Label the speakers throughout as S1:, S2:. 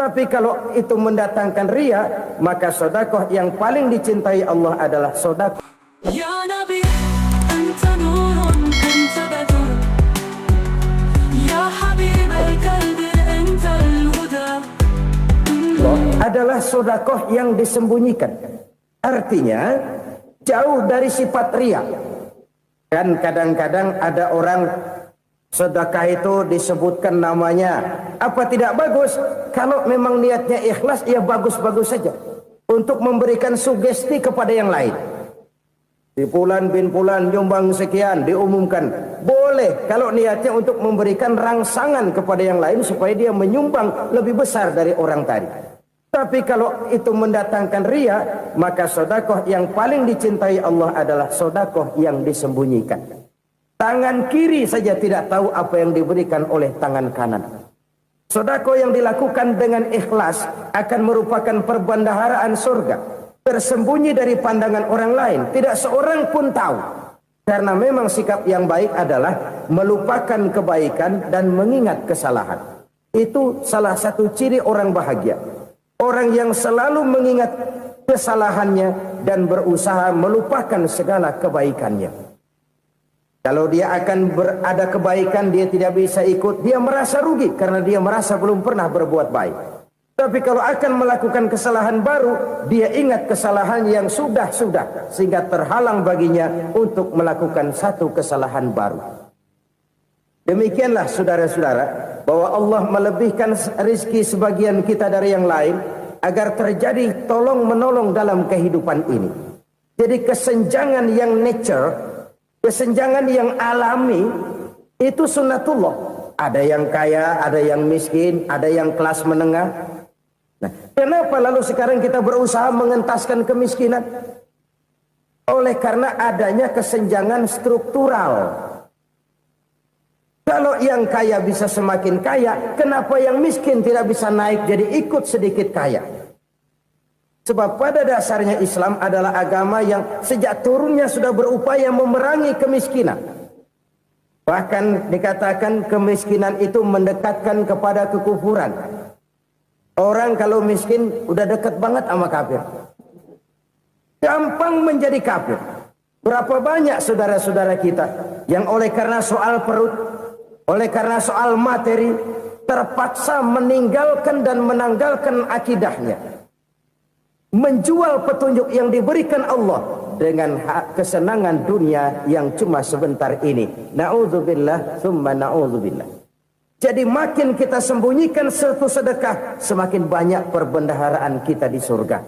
S1: Tapi kalau itu mendatangkan ria, maka sedekah yang paling dicintai Allah adalah sedekah.
S2: Ya Nabi, anta nurun, anta badr. Ya Habib al-qalbi, anta al-huda.
S1: Adalah sedekah yang disembunyikan. Artinya jauh dari sifat ria. Kan kadang-kadang ada orang sedekah itu disebutkan namanya. Apa tidak bagus? Kalau memang niatnya ikhlas, ya bagus-bagus saja. Untuk memberikan sugesti kepada yang lain. Di Fulan bin Fulan nyumbang sekian, diumumkan. Boleh kalau niatnya untuk memberikan rangsangan kepada yang lain supaya dia menyumbang lebih besar dari orang tadi. Tapi kalau itu mendatangkan ria, maka sedekah yang paling dicintai Allah adalah sedekah yang disembunyikan. Tangan kiri saja tidak tahu apa yang diberikan oleh tangan kanan. Sedekah yang dilakukan dengan ikhlas akan merupakan perbendaharaan surga, tersembunyi dari pandangan orang lain, tidak seorang pun tahu. Karena memang sikap yang baik adalah melupakan kebaikan dan mengingat kesalahan. Itu salah satu ciri orang bahagia. Orang yang selalu mengingat kesalahannya dan berusaha melupakan segala kebaikannya. Kalau dia akan berada kebaikan, dia tidak bisa ikut, dia merasa rugi karena dia merasa belum pernah berbuat baik. Tapi kalau akan melakukan kesalahan baru, dia ingat kesalahan yang sudah-sudah, sehingga terhalang baginya untuk melakukan satu kesalahan baru. Demikianlah saudara-saudara, bahwa Allah melebihkan rizki sebagian kita dari yang lain, agar terjadi tolong-menolong dalam kehidupan ini. Jadi kesenjangan yang nature, kesenjangan yang alami, itu sunnatullah. Ada yang kaya, ada yang miskin, ada yang kelas menengah. Nah, kenapa lalu sekarang kita berusaha mengentaskan kemiskinan? Oleh karena adanya kesenjangan struktural. Kalau yang kaya bisa semakin kaya, kenapa yang miskin tidak bisa naik jadi ikut sedikit kaya? Sebab pada dasarnya Islam adalah agama yang sejak turunnya sudah berupaya memerangi kemiskinan. Bahkan dikatakan kemiskinan itu mendekatkan kepada kekufuran. Orang kalau miskin udah dekat banget sama kafir. Gampang menjadi kafir. Berapa banyak saudara-saudara kita yang oleh karena soal perut, oleh karena soal materi, terpaksa meninggalkan dan menanggalkan akidahnya. Menjual petunjuk yang diberikan Allah dengan kesenangan dunia yang cuma sebentar ini. Na'udzubillah, thumma na'udzubillah. Jadi makin kita sembunyikan satu sedekah, semakin banyak perbendaharaan kita di surga.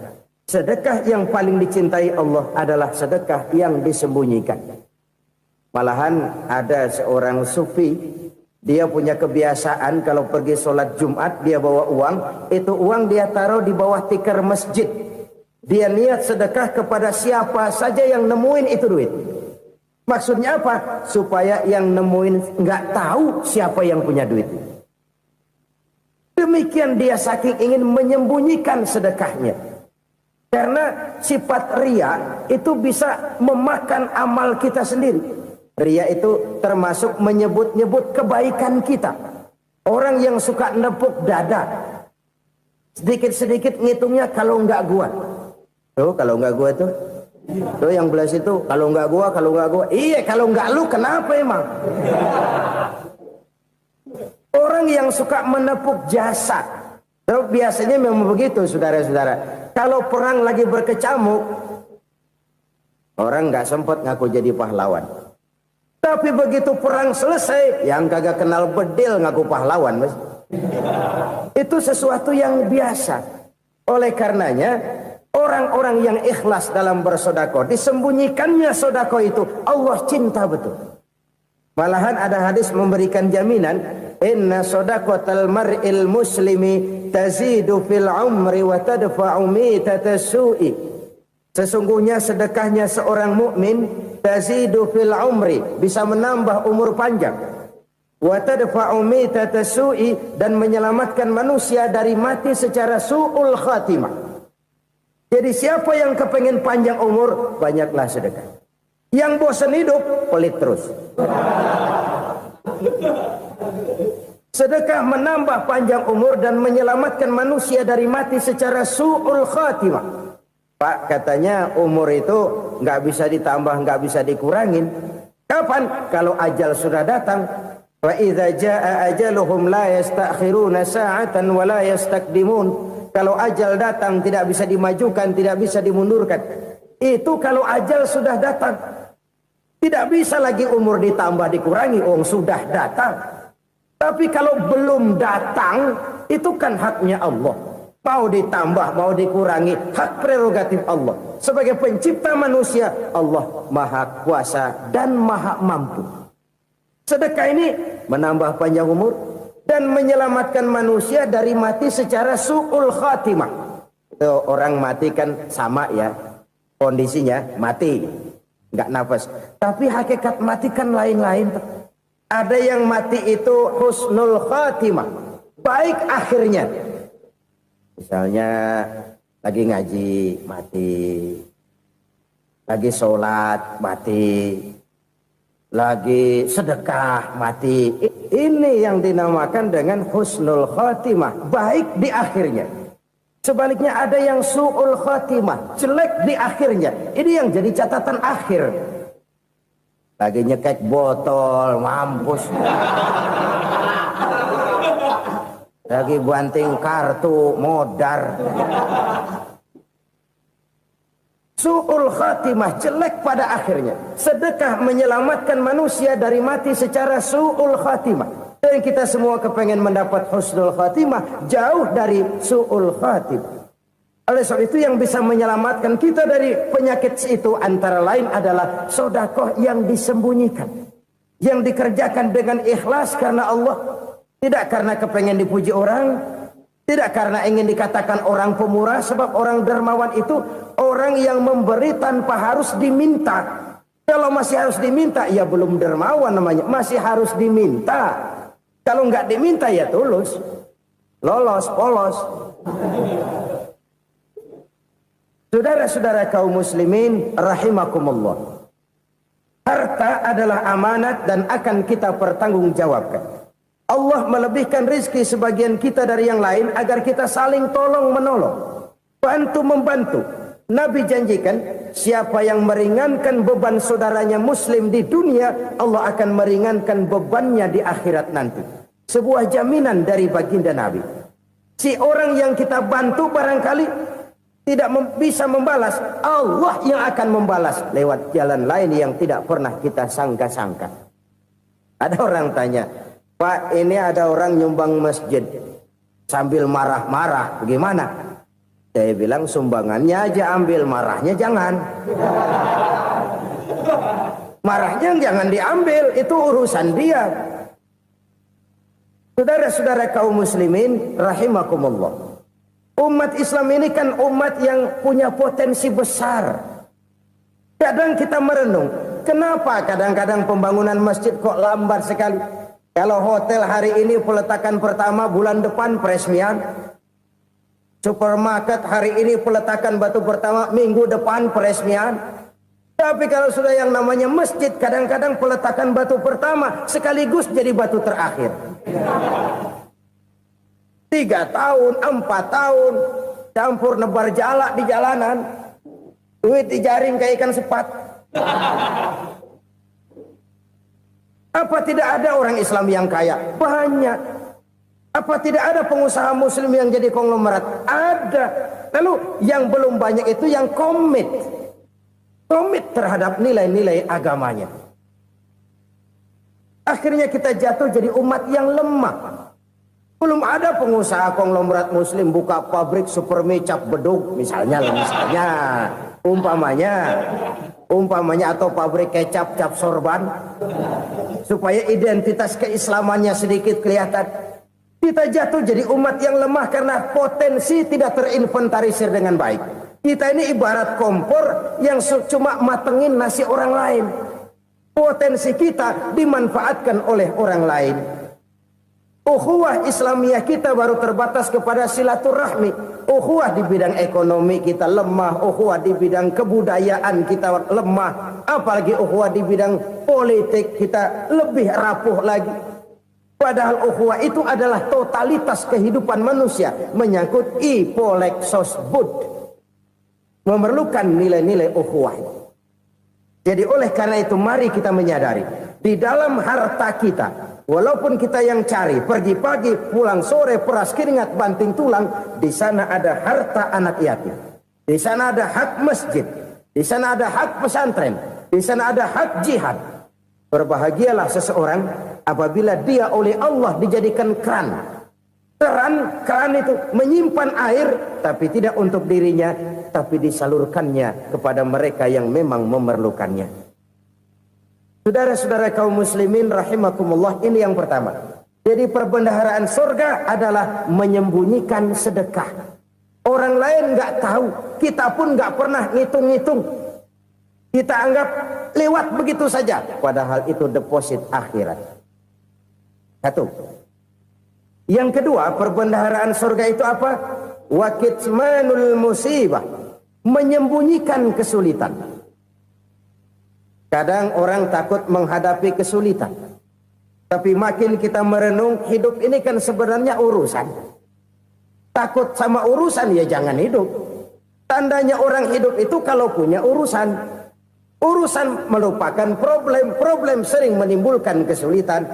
S1: Sedekah yang paling dicintai Allah adalah sedekah yang disembunyikan. Malahan ada seorang sufi, dia punya kebiasaan kalau pergi sholat Jumat dia bawa uang, itu uang dia taruh di bawah tikar masjid. Dia niat sedekah kepada siapa saja yang nemuin itu duit. Maksudnya apa? Supaya yang nemuin nggak tahu siapa yang punya duit. Demikian dia saking ingin menyembunyikan sedekahnya. Karena sifat ria itu bisa memakan amal kita sendiri. Ria itu termasuk menyebut-nyebut kebaikan kita. Orang yang suka nepuk dada, sedikit-sedikit ngitungnya kalau nggak gua. Tuh kalau nggak gua tuh. Tuh yang belas itu kalau nggak gua, kalau nggak gua. Iya kalau nggak lu kenapa emang? Orang yang suka menepuk jasad. Terus biasanya memang begitu saudara-saudara. Kalau perang lagi berkecamuk, orang nggak sempat ngaku jadi pahlawan. Tapi begitu perang selesai, yang kagak kenal bedil ngaku pahlawan, mas. Itu sesuatu yang biasa. Oleh karenanya, orang-orang yang ikhlas dalam bersedekah, disembunyikannya sedekah itu, Allah cinta betul. Malahan ada hadis memberikan jaminan, inna sedaqatal mar'il muslimi tazidu fil umri wa tadfa'u mitatas su'i. Sesungguhnya sedekahnya seorang mukmin tazidu fil umri, bisa menambah umur panjang. Wa tadfa'u mitatas su'i, dan menyelamatkan manusia dari mati secara su'ul khatimah. Jadi siapa yang kepengen panjang umur, banyaklah sedekah. Yang bosan hidup, pelit terus. Sedekah menambah panjang umur dan menyelamatkan manusia dari mati secara su'ul khatimah. Pak, katanya umur itu nggak bisa ditambah, nggak bisa dikurangin. Kapan? Kalau ajal sudah datang. Wa idza jaa ajaluhum la yastakhiruna sa'atan wa la yastaqdimun. Kalau ajal datang tidak bisa dimajukan, tidak bisa dimundurkan. Itu kalau ajal sudah datang. Tidak bisa lagi umur ditambah dikurangi, sudah datang. Tapi kalau belum datang, itu kan haknya Allah. Mau ditambah, mau dikurangi, hak prerogatif Allah. Sebagai pencipta manusia, Allah maha kuasa dan maha mampu. Sedekah ini menambah panjang umur dan menyelamatkan manusia dari mati secara su'ul khatimah. Itu orang mati kan sama ya, kondisinya mati, nggak nafas. Tapi hakikat mati kan lain-lain. Ada yang mati itu husnul khatimah, baik akhirnya. Misalnya lagi ngaji mati, lagi sholat mati, lagi sedekah mati. Ini yang dinamakan dengan husnul khatimah, baik di akhirnya. Sebaliknya ada yang su'ul khatimah, jelek di akhirnya. Ini yang jadi catatan akhir. Lagi nyekek botol, mampus. Lagi banting kartu, modar. Su'ul khatimah, jelek pada akhirnya. Sedekah menyelamatkan manusia dari mati secara su'ul khatimah. Dan kita semua kepengen mendapat husnul khatimah, jauh dari su'ul khatimah. Oleh sebab itu yang bisa menyelamatkan kita dari penyakit itu antara lain adalah sedekah yang disembunyikan. Yang dikerjakan dengan ikhlas karena Allah. Tidak karena kepengen dipuji orang, tidak karena ingin dikatakan orang pemurah, sebab orang dermawan itu orang yang memberi tanpa harus diminta. Kalau masih harus diminta, ya belum dermawan namanya, masih harus diminta. Kalau nggak diminta ya tulus, lolos, polos. Saudara-saudara kaum muslimin rahimakumullah. Harta adalah amanat dan akan kita pertanggungjawabkan. Allah melebihkan rizki sebagian kita dari yang lain agar kita saling tolong menolong, bantu membantu. Nabi janjikan siapa yang meringankan beban saudaranya muslim di dunia, Allah akan meringankan bebannya di akhirat nanti. Sebuah jaminan dari baginda Nabi. Si orang yang kita bantu barangkali tidak bisa membalas, Allah yang akan membalas lewat jalan lain yang tidak pernah kita sangka-sangka. Ada orang tanya, Pak, ini ada orang nyumbang masjid sambil marah-marah, bagaimana? Saya bilang sumbangannya aja ambil, marahnya jangan. Marahnya jangan diambil, itu urusan dia. Saudara-saudara kaum muslimin rahimakumullah. Umat Islam ini kan umat yang punya potensi besar. Kadang kita merenung, kenapa kadang-kadang pembangunan masjid kok lambat sekali? Kalau hotel hari ini peletakan pertama, bulan depan peresmian. Supermarket hari ini peletakan batu pertama, minggu depan peresmian. Tapi kalau sudah yang namanya masjid, kadang-kadang peletakan batu pertama sekaligus jadi batu terakhir. 3 tahun, 4 tahun, campur nebar jalak di jalanan, duit dijaring kayak ikan sepat. Apa tidak ada orang Islam yang kaya? Banyak. Apa tidak ada pengusaha muslim yang jadi konglomerat? Ada. Lalu yang belum banyak itu yang komit terhadap nilai-nilai agamanya. Akhirnya kita jatuh jadi umat yang lemah. Belum ada pengusaha konglomerat muslim buka pabrik supermi cap beduk misalnya umpamanya atau pabrik kecap cap sorban supaya identitas keislamannya sedikit kelihatan. Kita jatuh jadi umat yang lemah karena potensi tidak terinventarisir dengan baik. Kita ini ibarat kompor yang cuma matengin nasi orang lain. Potensi kita dimanfaatkan oleh orang lain. Ukhuwah Islamiyah kita baru terbatas kepada silaturahmi. Ukhuwah di bidang ekonomi kita lemah, ukhuwah di bidang kebudayaan kita lemah, apalagi ukhuwah di bidang politik kita lebih rapuh lagi. Padahal ukhuwah itu adalah totalitas kehidupan manusia, menyangkut ipoleksos bud, memerlukan nilai-nilai ukhuwah. Jadi oleh karena itu mari kita menyadari di dalam harta kita, walaupun kita yang cari pergi pagi pulang sore peras keringat banting tulang, di sana ada harta anak yatim, di sana ada hak masjid, di sana ada hak pesantren, di sana ada hak jihad. Berbahagialah seseorang apabila dia oleh Allah dijadikan keran. Keran itu menyimpan air, tapi tidak untuk dirinya, tapi disalurkannya kepada mereka yang memang memerlukannya. Saudara-saudara kaum muslimin rahimakumullah, ini yang pertama. Jadi perbendaharaan surga adalah menyembunyikan sedekah. Orang lain nggak tahu, kita pun nggak pernah ngitung-ngitung. Kita anggap lewat begitu saja, padahal itu deposit akhirat. Satu. Yang kedua, perbendaharaan surga itu apa? Wa kitmanul musibah, menyembunyikan kesulitan. Kadang orang takut menghadapi kesulitan, tapi makin kita merenung, hidup ini kan sebenarnya urusan. Takut sama urusan, ya jangan hidup. Tandanya orang hidup itu kalau punya urusan. Urusan merupakan problem sering menimbulkan kesulitan.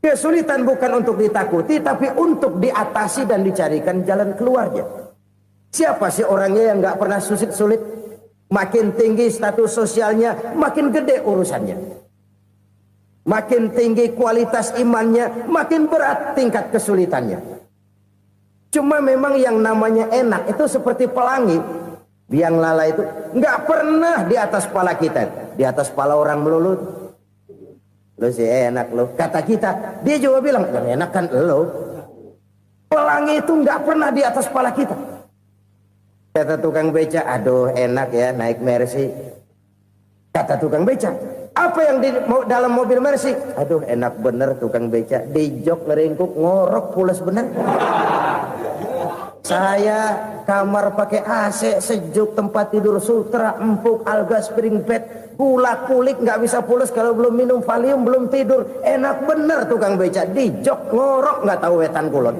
S1: Kesulitan bukan untuk ditakuti, tapi untuk diatasi dan dicarikan jalan keluarnya. Siapa sih orangnya yang nggak pernah sulit-sulit? Makin tinggi status sosialnya, makin gede urusannya. Makin tinggi kualitas imannya, makin berat tingkat kesulitannya. Cuma memang yang namanya enak itu seperti pelangi. Biang lala itu nggak pernah di atas kepala kita, di atas kepala orang melulu. Lo sih enak lo, kata kita. Dia juga bilang yang enak kan lo. Pelangi itu nggak pernah di atas kepala kita. Kata tukang beca, aduh enak ya naik Mercy. Kata tukang beca, apa yang di dalam mobil Mercy? Aduh enak bener tukang beca, di jok ngeringkuk ngorok pulas bener. Saya kamar pakai AC sejuk, tempat tidur sutra empuk, alga spring bed, kulak kulik nggak bisa pulas kalau belum minum Valium, belum tidur. Enak bener tukang beca, di jok ngorok nggak tahu wetan kulon.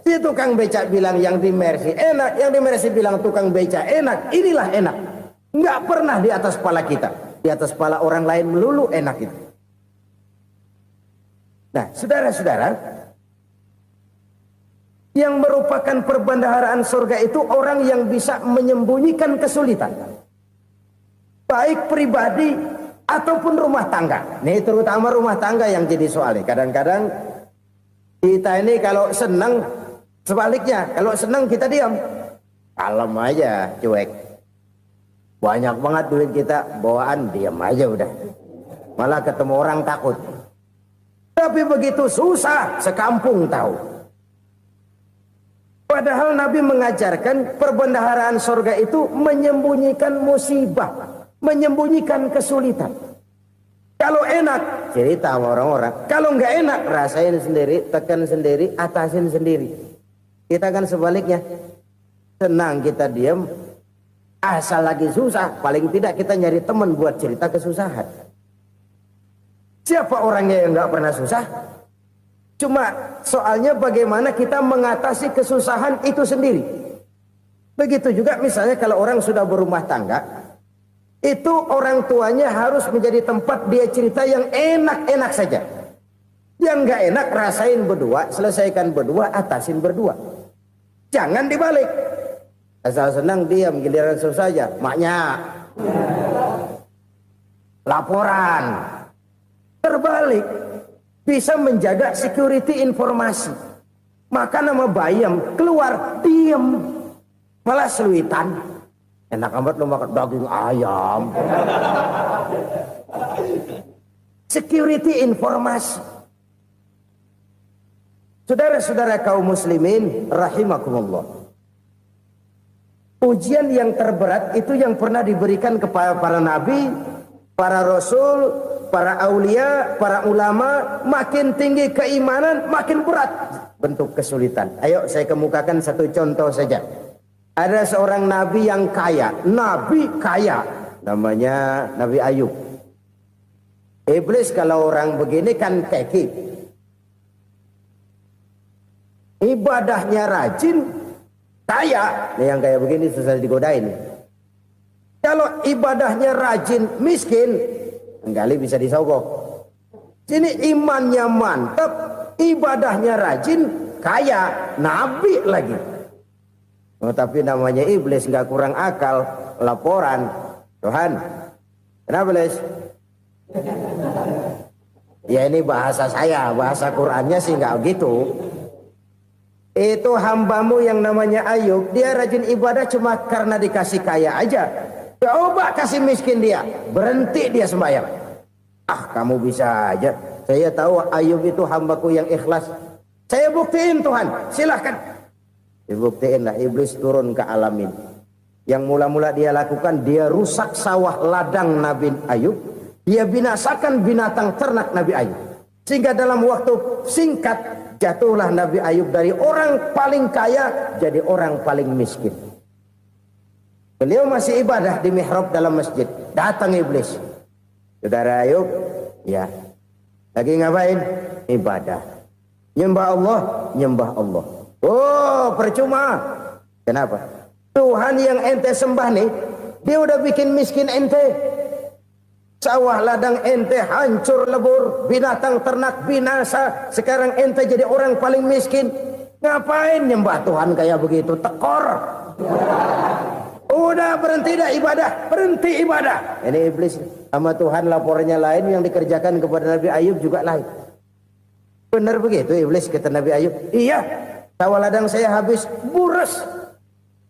S1: Si tukang beca bilang yang di Mercy enak, yang di Mercy bilang tukang beca enak. Inilah enak, nggak pernah di atas kepala kita, di atas kepala orang lain melulu enak itu. Nah, saudara-saudara, yang merupakan perbendaharaan surga itu orang yang bisa menyembunyikan kesulitan, baik pribadi ataupun rumah tangga. Nih terutama rumah tangga yang jadi soalnya. Kadang-kadang kita ini kalau senang, sebaliknya kalau senang kita diam, kalem aja, cuek. Banyak banget duit kita bawaan, diam aja udah. Malah ketemu orang takut. Tapi begitu susah, sekampung tahu. Padahal Nabi mengajarkan perbendaharaan surga itu menyembunyikan musibah, menyembunyikan kesulitan. Kalau enak, cerita sama orang-orang. Kalau nggak enak, rasain sendiri, tekan sendiri, atasin sendiri. Kita kan sebaliknya. Senang kita diam, asal lagi susah, paling tidak kita nyari teman buat cerita kesusahan. Siapa orangnya yang nggak pernah susah? Cuma soalnya bagaimana kita mengatasi kesusahan itu sendiri. Begitu juga misalnya kalau orang sudah berumah tangga, itu orang tuanya harus menjadi tempat dia cerita yang enak-enak saja. Yang nggak enak rasain berdua, selesaikan berdua, atasin berdua. Jangan dibalik. Asal senang diam, giliran susah saja. Maknya laporan. Terbalik. Bisa menjaga security informasi. Maka nama bayam keluar diem, malah seluitan. Enak amat lo makan daging ayam. Security informasi. Saudara-saudara kaum muslimin rahimakumullah. Ujian yang terberat itu yang pernah diberikan kepada para nabi, para rasul, para aulia, para ulama. Makin tinggi keimanan, makin berat bentuk kesulitan. Ayo saya kemukakan satu contoh saja. Ada seorang nabi yang kaya, nabi kaya, namanya Nabi Ayub. Iblis kalau orang begini kan keki. Ibadahnya rajin, kaya. Nih yang kayak begini susah digodain. Kalau ibadahnya rajin, miskin, kali bisa disogok. Sini imannya mantap, ibadahnya rajin, kaya, nabi lagi. Oh, tapi namanya iblis nggak kurang akal. Laporan, Tuhan, kenapa Les? Ya ini bahasa saya, bahasa Qurannya sih nggak gitu. Itu hambamu yang namanya Ayub, dia rajin ibadah cuma karena dikasih kaya aja. Coba kasih miskin dia, berhenti dia sembahyang. Ah, kamu bisa aja. Saya tahu Ayub itu hambaku yang ikhlas. Saya buktiin Tuhan, silahkan. Dibuktiin lah, iblis turun ke alamin. Yang mula-mula dia lakukan, dia rusak sawah ladang Nabi Ayub. Dia binasakan binatang ternak Nabi Ayub. Sehingga dalam waktu singkat, jatuhlah Nabi Ayub dari orang paling kaya jadi orang paling miskin. Beliau masih ibadah di mihrab dalam masjid. Datang iblis. Saudara Ayub, ya, lagi ngapain? Ibadah. Nyembah Allah, nyembah Allah. Oh, percuma. Kenapa? Tuhan yang ente sembah nih, dia udah bikin miskin ente. Sawah ladang ente hancur lebur, binatang ternak binasa. Sekarang ente jadi orang paling miskin. Ngapain nyembah Tuhan kayak begitu? Tekor. Udah berhenti dah ibadah, berhenti ibadah. Ini iblis sama Tuhan laporannya lain, yang dikerjakan kepada Nabi Ayub juga lain. Benar begitu iblis kata Nabi Ayub? Iya, sawah ladang saya habis, buras.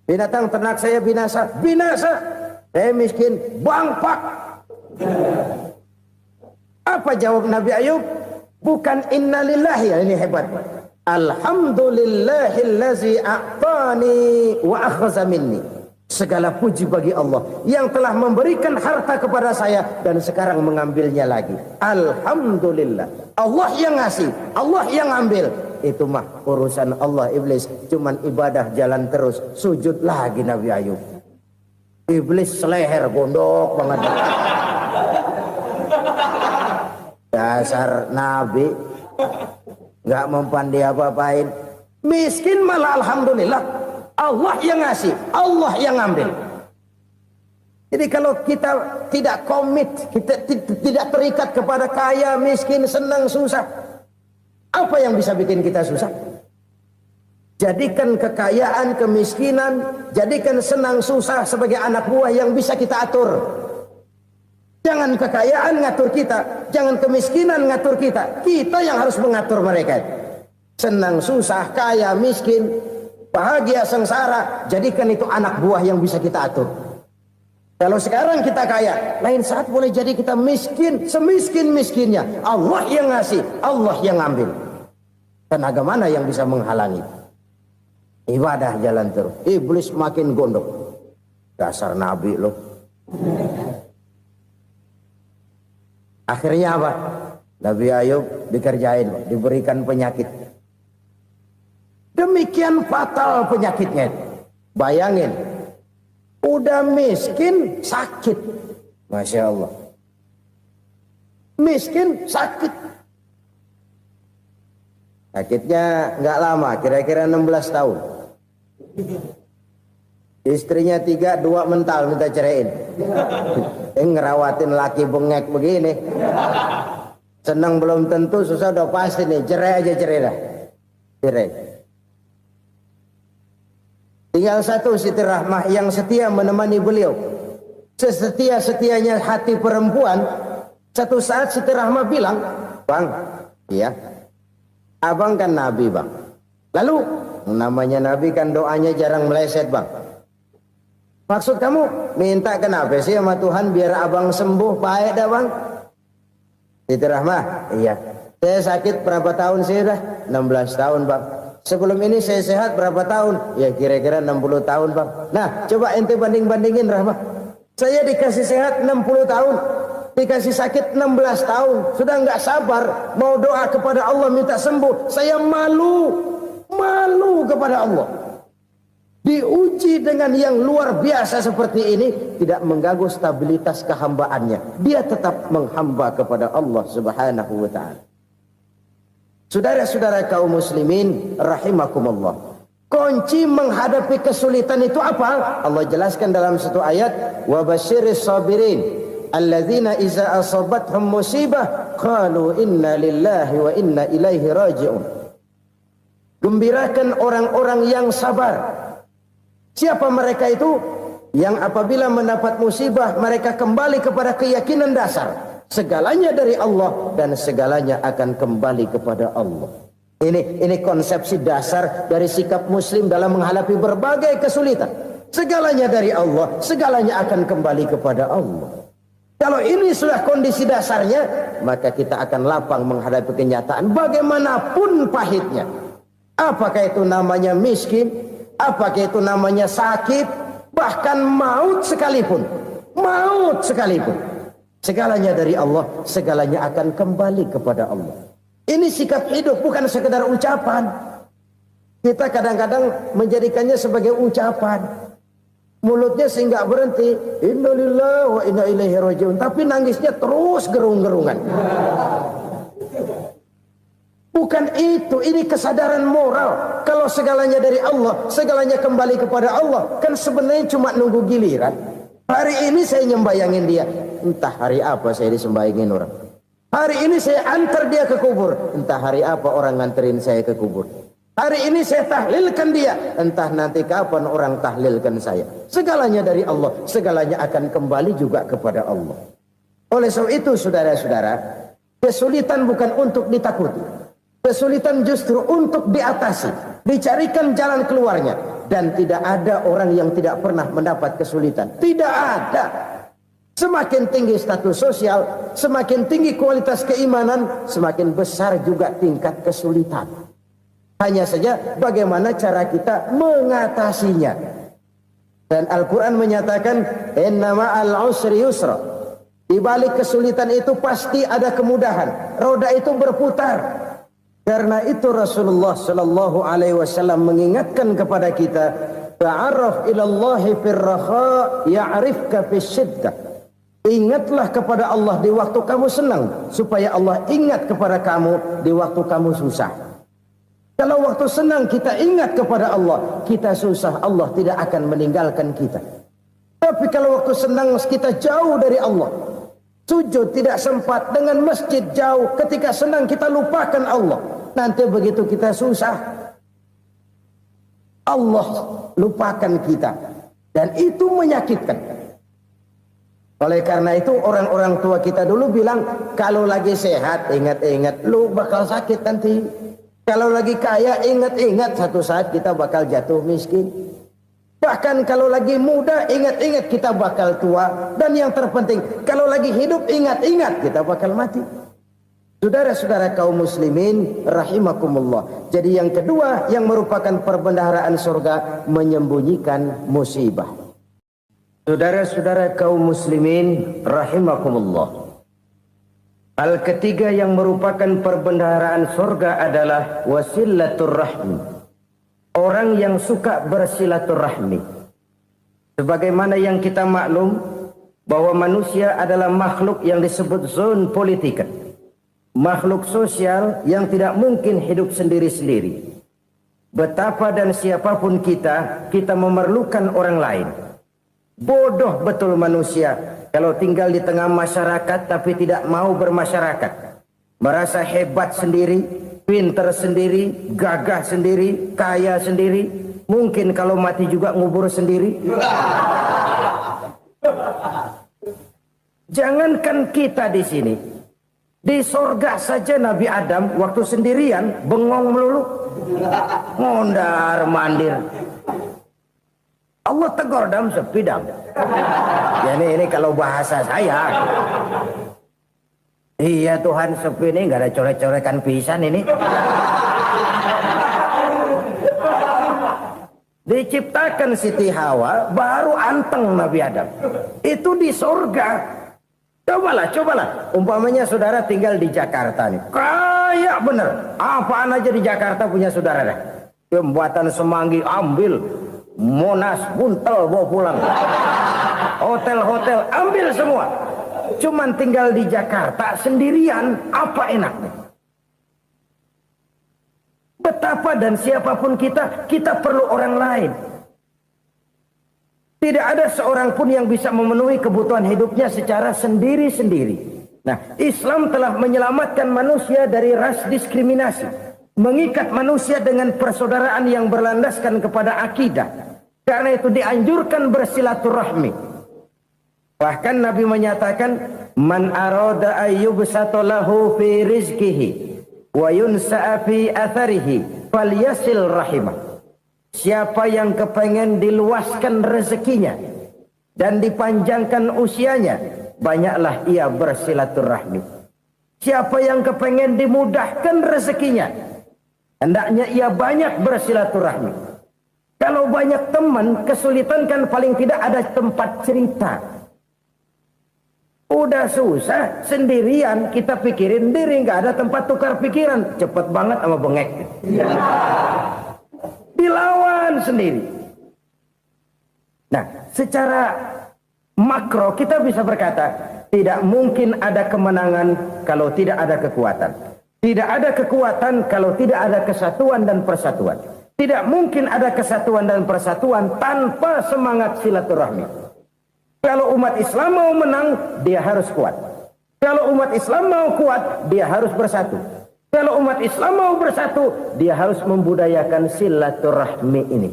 S1: Binatang ternak saya binasa, binasa. Saya miskin, bangpak. Apa jawab Nabi Ayub? Bukan innalillahi, ya ini hebat. Alhamdulillahillazi a'tani wa akhza minni. Segala puji bagi Allah yang telah memberikan harta kepada saya dan sekarang mengambilnya lagi. Alhamdulillah. Allah yang ngasih, Allah yang ambil. Itu mah urusan Allah. Iblis cuman ibadah jalan terus, sujud lagi Nabi Ayub. Iblis seleher gondok banget. Dasar Nabi nggak mempan dia apa-apain. Miskin malah alhamdulillah. Allah yang ngasih, Allah yang ambil. Jadi kalau kita tidak komit, kita tidak terikat kepada kaya, miskin, senang, susah, apa yang bisa bikin kita susah? Jadikan kekayaan, kemiskinan, jadikan senang, susah sebagai anak buah yang bisa kita atur. Jangan kekayaan ngatur kita, jangan kemiskinan ngatur kita. Kita yang harus mengatur mereka. Senang, susah, kaya, miskin, bahagia, sengsara, jadikan itu anak buah yang bisa kita atur. Kalau sekarang kita kaya, lain saat boleh jadi kita miskin, semiskin-miskinnya. Allah yang ngasih, Allah yang ngambil. Tenaga mana yang bisa menghalangi? Ibadah jalan terus. Iblis makin gondok. Dasar Nabi loh. Akhirnya apa? Nabi Ayub dikerjain, diberikan penyakit. Demikian fatal penyakitnya. Bayangin, udah miskin sakit. Masya Allah. Miskin sakit. Sakitnya nggak lama, kira-kira 16 tahun. Istrinya 3, 2 mental minta ceraiin. Ngerawatin laki bengek begini. Senang belum tentu, susah udah pasti nih. Cerai aja, cerai dah. Cerai. Tinggal satu Siti Rahmah yang setia menemani beliau. Sesetia-setianya hati perempuan. Satu saat Siti Rahmah bilang, "Bang, iya, abang kan Nabi bang. Lalu, namanya Nabi kan doanya jarang meleset bang. Maksud kamu minta kenapa sih sama Tuhan biar abang sembuh baik dah bang?" Siti Rahmah, iya. Saya sakit berapa tahun sih dah? 16 tahun bang. Sebelum ini saya sehat berapa tahun? Ya kira-kira 60 tahun bang. Nah coba ente banding-bandingin Rahmah. Saya dikasih sehat 60 tahun. Dikasih sakit 16 tahun. Sudah nggak sabar. Mau doa kepada Allah minta sembuh. Saya malu. Malu kepada Allah. diuji dengan yang luar biasa seperti ini, tidak mengganggu stabilitas kehambaannya. Dia tetap menghamba kepada Allah Subhanahu wa ta'ala. Saudara-saudara kaum muslimin rahimakumullah, kunci menghadapi kesulitan itu apa? Allah jelaskan dalam satu ayat, wa basyiris sabirin alladzina iza asabathum musibah qalu inna lillahi wa inna ilaihi raji'un. Gembirakan orang-orang yang sabar. Siapa mereka itu? Yang apabila mendapat musibah mereka kembali kepada keyakinan dasar, segalanya dari Allah dan segalanya akan kembali kepada Allah. Ini konsepsi dasar dari sikap muslim dalam menghadapi berbagai kesulitan. Segalanya dari Allah, segalanya akan kembali kepada Allah. Kalau ini sudah kondisi dasarnya, maka kita akan lapang menghadapi kenyataan bagaimanapun pahitnya. Apakah itu namanya miskin? Apakah itu namanya sakit? Bahkan maut sekalipun. Maut sekalipun. Segalanya dari Allah, segalanya akan kembali kepada Allah. Ini sikap hidup, bukan sekedar ucapan. Kita kadang-kadang menjadikannya sebagai ucapan. Mulutnya sehingga berhenti, innalillahi wa inna ilaihi raji'un, tapi nangisnya terus gerung-gerungan. Bukan itu, ini kesadaran moral. Kalau segalanya dari Allah, segalanya kembali kepada Allah, kan sebenarnya cuma nunggu giliran. Hari ini saya nyembayangin dia, entah hari apa saya disembayangin orang. Hari ini saya antar dia ke kubur, entah hari apa orang nganterin saya ke kubur. Hari ini saya tahlilkan dia, entah nanti kapan orang tahlilkan saya. Segalanya dari Allah, segalanya akan kembali juga kepada Allah. Oleh sebab itu saudara-saudara, kesulitan bukan untuk ditakuti. Kesulitan justru untuk diatasi, dicarikan jalan keluarnya. Dan tidak ada orang yang tidak pernah mendapat kesulitan. Tidak ada. Semakin tinggi status sosial, semakin tinggi kualitas keimanan, semakin besar juga tingkat kesulitan. Hanya saja bagaimana cara kita mengatasinya. Dan Al-Quran menyatakan, inna ma'al usri yusra. Di balik kesulitan itu pasti ada kemudahan. Roda itu berputar. Karena itu Rasulullah sallallahu alaihi wasallam mengingatkan kepada kita, ta'arraf ila Allah fir raha ya'rifka fis syiddah. Ingatlah kepada Allah di waktu kamu senang, supaya Allah ingat kepada kamu di waktu kamu susah. Kalau waktu senang kita ingat kepada Allah, kita susah, Allah tidak akan meninggalkan kita. Tapi kalau waktu senang kita jauh dari Allah, sujud tidak sempat, dengan masjid jauh, ketika senang kita lupakan Allah. Nanti begitu kita susah, Allah lupakan kita. Dan itu menyakitkan. Oleh karena itu orang-orang tua kita dulu bilang, kalau lagi sehat ingat-ingat lu bakal sakit nanti. Kalau lagi kaya ingat-ingat satu saat kita bakal jatuh miskin. Bahkan kalau lagi muda ingat-ingat kita bakal tua. Dan yang terpenting, kalau lagi hidup ingat-ingat kita bakal mati. Saudara-saudara kaum muslimin rahimakumullah. Jadi yang kedua yang merupakan perbendaharaan surga, menyembunyikan musibah. Saudara-saudara kaum muslimin rahimakumullah. Hal ketiga yang merupakan perbendaharaan surga adalah wasilatur rahmi. Orang yang suka bersilaturahmi. Sebagaimana yang kita maklum bahwa manusia adalah makhluk yang disebut zon politika. Makhluk sosial yang tidak mungkin hidup sendiri-sendiri. Betapa dan siapapun kita memerlukan orang lain. Bodoh betul manusia kalau tinggal di tengah masyarakat tapi tidak mau bermasyarakat. Merasa hebat sendiri, pinter sendiri, gagah sendiri, kaya sendiri. Mungkin kalau mati juga ngubur sendiri. Jangankan kita di sini, di sorga saja Nabi Adam waktu sendirian bengong melulu, ngondar mandir. Allah tegur dam sepi dam. Ya ini kalau bahasa saya. Iya Tuhan sepi ini nggak ada coret-corekan pisan ini. Diciptakan Siti Hawa baru anteng Nabi Adam. Itu di sorga. Cobalah. Umpamanya saudara tinggal di Jakarta nih. Kayak bener. Apaan aja di Jakarta punya saudara dah. Jembatan Semanggi ambil. Monas, Buntel bawa pulang. Hotel-hotel ambil semua. Cuman tinggal di Jakarta sendirian, apa enaknya? Betapa dan siapapun kita perlu orang lain. Tidak ada seorang pun yang bisa memenuhi kebutuhan hidupnya secara sendiri-sendiri. Nah, Islam telah menyelamatkan manusia dari ras diskriminasi, mengikat manusia dengan persaudaraan yang berlandaskan kepada akidah. Karena itu dianjurkan bersilaturahmi. Bahkan Nabi menyatakan, man arada ayyubsata lahu fi rizqihi wa yunsa'a fi atharihi falyasil rahimah. Siapa yang kepengen diluaskan rezekinya dan dipanjangkan usianya, banyaklah ia bersilaturahmi. Siapa yang kepengen dimudahkan rezekinya, hendaknya ia banyak bersilaturahmi. Kalau banyak teman, kesulitan kan paling tidak ada tempat cerita. Udah susah, sendirian kita pikirin diri, nggak ada tempat tukar pikiran. Cepet banget sama bengek. Dilawan sendiri. Nah, secara makro kita bisa berkata, tidak mungkin ada kemenangan kalau tidak ada kekuatan. Tidak ada kekuatan kalau tidak ada kesatuan dan persatuan. Tidak mungkin ada kesatuan dan persatuan tanpa semangat silaturahmi. Kalau umat Islam mau menang, dia harus kuat. Kalau umat Islam mau kuat, dia harus bersatu. Kalau umat Islam mau bersatu, dia harus membudayakan silaturahmi ini.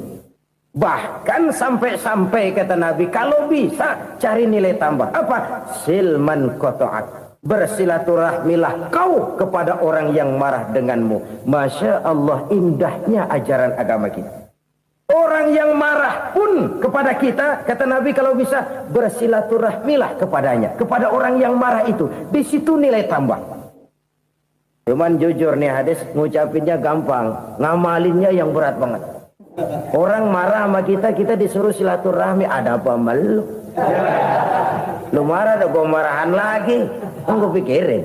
S1: Bahkan sampai-sampai kata Nabi, kalau bisa cari nilai tambah. Apa? Silman qata'ak. Bersilaturahmilah kau kepada orang yang marah denganmu. Masya Allah, indahnya ajaran agama kita. Orang yang marah pun kepada kita, kata Nabi, kalau bisa bersilaturahmilah kepadanya. Kepada orang yang marah itu. Di situ nilai tambah. Cuman jujur nih hadis, ngucapinnya gampang, ngamalinnya yang berat banget. Orang marah sama kita disuruh silaturahmi, ada apa malu? Lu marah, ada gua marahan lagi. Tunggu pikirin.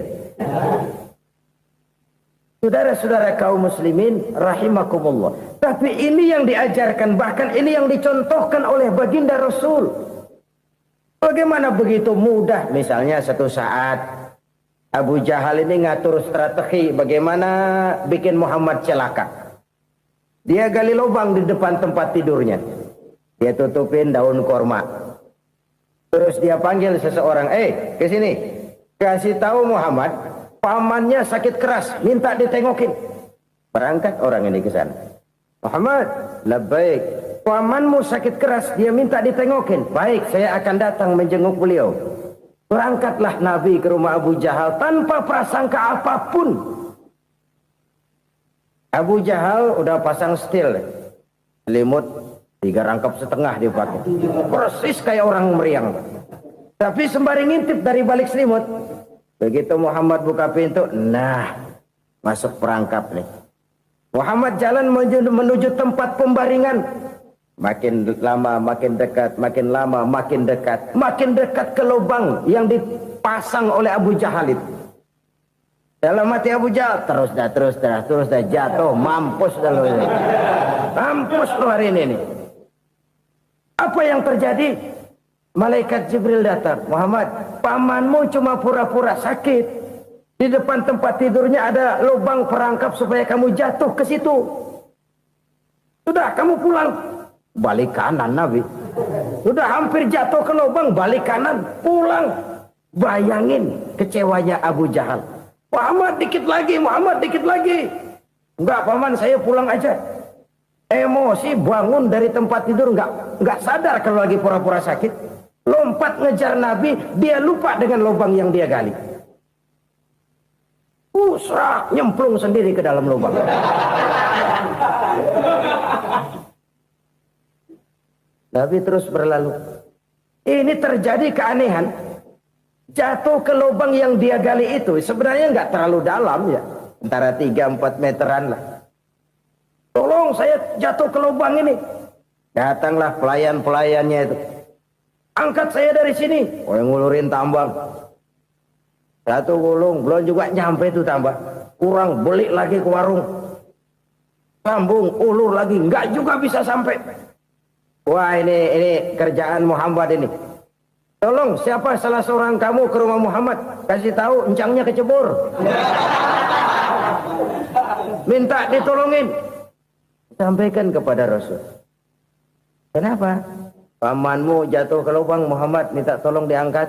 S1: Saudara-saudara kaum muslimin rahimakumullah. Tapi ini yang diajarkan, bahkan ini yang dicontohkan oleh baginda Rasul. Bagaimana begitu mudah, misalnya satu saat Abu Jahal ini ngatur strategi bagaimana bikin Muhammad celaka. Dia gali lubang di depan tempat tidurnya. Dia tutupin daun korma. Terus dia panggil seseorang, ke sini. Kasih tahu Muhammad, pamannya sakit keras, minta ditengokin. Berangkat orang ini ke sana. Muhammad, labbaik. Pamanmu sakit keras, dia minta ditengokin. Baik, saya akan datang menjenguk beliau. Berangkatlah Nabi ke rumah Abu Jahal tanpa prasangka apapun. Abu Jahal udah pasang setil, selimut 3 rangkap setengah dipakai, persis kayak orang meriang. Tapi sembari ngintip dari balik selimut, begitu Muhammad buka pintu, nah masuk perangkap nih. Muhammad jalan menuju tempat pembaringan. Makin lama makin dekat, makin lama makin dekat, makin dekat ke lubang yang dipasang oleh Abu Jahal itu. Dalam hati Abu Jahal, terus dah jatuh, mampus dah lo ini. Mampus lo hari ini. Apa yang terjadi? Malaikat Jibril datang. Muhammad, pamanmu cuma pura-pura sakit. Di depan tempat tidurnya ada lubang perangkap supaya kamu jatuh ke situ. Sudah, kamu pulang. Balik kanan Nabi. Sudah hampir jatuh ke lubang, balik kanan, pulang. Bayangin kecewanya Abu Jahal. Muhammad dikit lagi. Enggak paman, saya pulang aja. Emosi bangun dari tempat tidur, enggak sadar kalau lagi pura-pura sakit. Lompat ngejar Nabi, dia lupa dengan lubang yang dia gali. Usrak, nyemplung sendiri ke dalam lubang. Nabi terus berlalu. Ini terjadi keanehan. Jatuh ke lubang yang dia gali itu sebenarnya nggak terlalu dalam ya. Antara 3-4 meteran lah. Tolong saya jatuh ke lubang ini. Datanglah pelayan-pelayannya itu. Angkat saya dari sini. Oh, yang ngulurin tambang. Satu gulung, belum juga nyampe itu tambang. Kurang, beli lagi ke warung. Sambung, ulur lagi. Nggak juga bisa sampai. Wah ini kerjaan Muhammad ini. Tolong siapa salah seorang kamu ke rumah Muhammad, kasih tahu encangnya kecebur. Minta ditolongin. Sampaikan kepada Rasul. Kenapa? Pamanmu jatuh ke lubang, Muhammad minta tolong diangkat.